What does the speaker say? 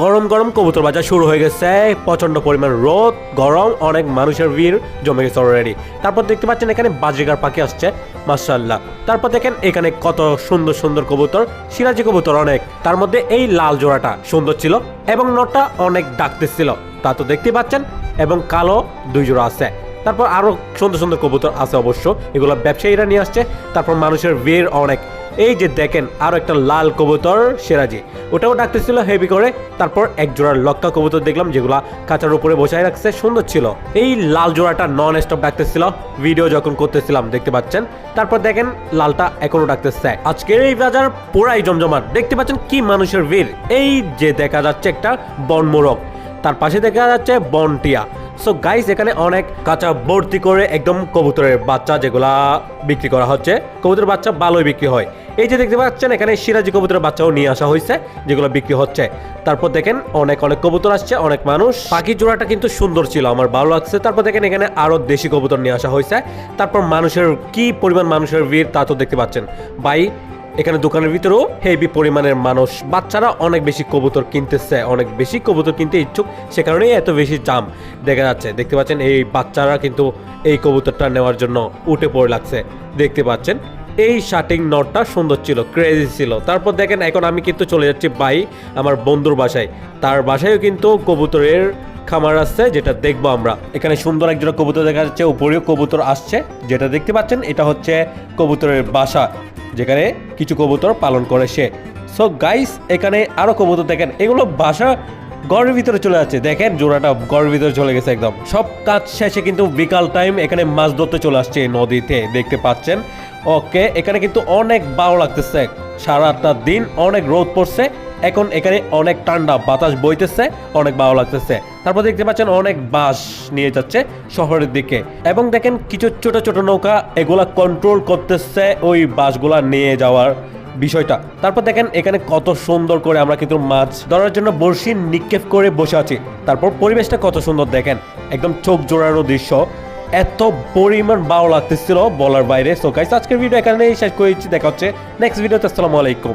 গরম গরম কবুতর বাজার শুরু হয়ে গেছে। প্রচন্ড পরিমাণ রোদ, গরম, অনেক মানুষের ভিড় জমে গেছে অলরেডি। তারপর দেখতে পাচ্ছেন এখানে বাজরিগার পাখি আসছে, মাশাআল্লাহ। তারপর দেখেন এখানে কত সুন্দর সুন্দর কবুতর, সিরাজি কবুতর অনেক। তার মধ্যে এই লাল জোড়াটা সুন্দর ছিল এবং নটা অনেক ডাকতেছিল, তা তো দেখতে পাচ্ছেন। এবং কালো দুই জোড়া আছে। তারপর আরো সুন্দর সুন্দর কবুতর আছে অবশ্য, এগুলো ব্যবসায়ীরা নিয়ে আসছে। তারপর মানুষের ভিড় অনেক। এই যে দেখেন আরো একটা লাল কবুতর সিরাজি, ওটাও ডাকতেছিল হেভি করে। তারপর এক জোড়ার লক্কা কবুতর দেখলাম যেগুলা কাঁচার উপরে বসায় রাখছে, সুন্দর ছিল। এই লাল জোড়াটা নন স্টপ ডাকতেছিল ভিডিও যখন করতেছিলাম, দেখতে পাচ্ছেন। তারপর দেখেন লালটা এখনো ডাকতেছে। আজকের এই বাজার পুরাই জমজমাট, দেখতে পাচ্ছেন কি মানুষের ভিড়। এই যে দেখা যাচ্ছে একটা বনমোরগ, তার পাশে দেখা যাচ্ছে বনটিয়া। সো গাইস, এখানে অনেক কাঁচা ভর্তি করে একদম কবুতরের বাচ্চা যেগুলা বিক্রি করা হচ্ছে। কবুতরের বাচ্চা ভালোই বিক্রি হয়। এই যে দেখতে পাচ্ছেন এখানে সিরাজি কবুতরের বাচ্চাও নিয়ে আসা হয়েছে যেগুলো বিক্রি হচ্ছে। তারপর দেখেন অনেক অনেক কবুতর আসছে, অনেক মানুষ। পাখির জোড়াটা কিন্তু সুন্দর ছিল, আমার ভালো লাগছে। তারপর দেখেন এখানে আরো দেশি কবুতর নিয়ে আসা হয়েছে। তারপর মানুষের কি পরিমাণ মানুষের ভিড় তা তো দেখতে পাচ্ছেন ভাই। এখানে দোকানের ভিতরেও হেভি পরিমাণের মানুষ। বাচ্চারা অনেক বেশি কবুতর কিনতেছে, অনেক বেশি কবুতর কিনতে ইচ্ছুক, সে কারণেই এত বেশি জাম দেখা যাচ্ছে। দেখতে পাচ্ছেন এই বাচ্চারা কিন্তু এই কবুতরটা নেওয়ার জন্য উঠে পড়ে লাগছে, দেখতে পাচ্ছেন। এই শার্টিং নটটা সুন্দর ছিল, ক্রেজি ছিল। তারপর দেখেন এখন আমি কিন্তু চলে যাচ্ছি ভাই আমার বন্ধুর বাসায়। তার বাসায়ও কিন্তু কবুতরের খামার আসছে, যেটা দেখবো আমরা। এখানে সুন্দর একজোড়া কবুতর দেখা যাচ্ছে, উপরেও কবুতর আসছে, যেটা দেখতে পাচ্ছেন এটা হচ্ছে কবুতরের বাসা, যেখানে কিছু কবুতর পালন করে সে। সো গাইস, এখানে আরো কবুতর দেখেন, এগুলো বাসা ঘরের ভিতরে চলে যাচ্ছে। দেখেন জোড়াটা ঘরের ভিতরে চলে গেছে একদম। সব কাজ শেষে কিন্তু বিকাল টাইম এখানে মাছ ধরতে চলে আসছে নদীতে, দেখতে পাচ্ছেন। ওকে, এখানে কিন্তু অনেক ভালো লাগতেছে। সারাটা দিন অনেক রোদ পড়ছে, এখন এখানে অনেক ঠান্ডা বাতাস বইতেছে, অনেক ভালো লাগতেছে। তারপর দেখতে পাচ্ছেন অনেক বাস নিয়ে যাচ্ছে শহরের দিকে। এবং দেখেন কিছু ছোট ছোট নৌকা, এগুলা কন্ট্রোল করতেছে ওই বাসগুলা নিয়ে যাওয়ার বিষয়টা। তারপর দেখেন এখানে কত সুন্দর করে আমরা কিন্তু মাছ ধরার জন্য বড়শি নিক্ষেপ করে বসে আছি। তারপর পরিবেশটা কত সুন্দর দেখেন, একদম চোখ জোড়ানো দৃশ্য, এত পরিমাণ ভালো লাগতেছিল বলার বাইরে। সো গাইস, আজকের ভিডিও এখানেই শেষ করেছি, দেখা হচ্ছে নেক্সট ভিডিওতে। আসসালামু আলাইকুম।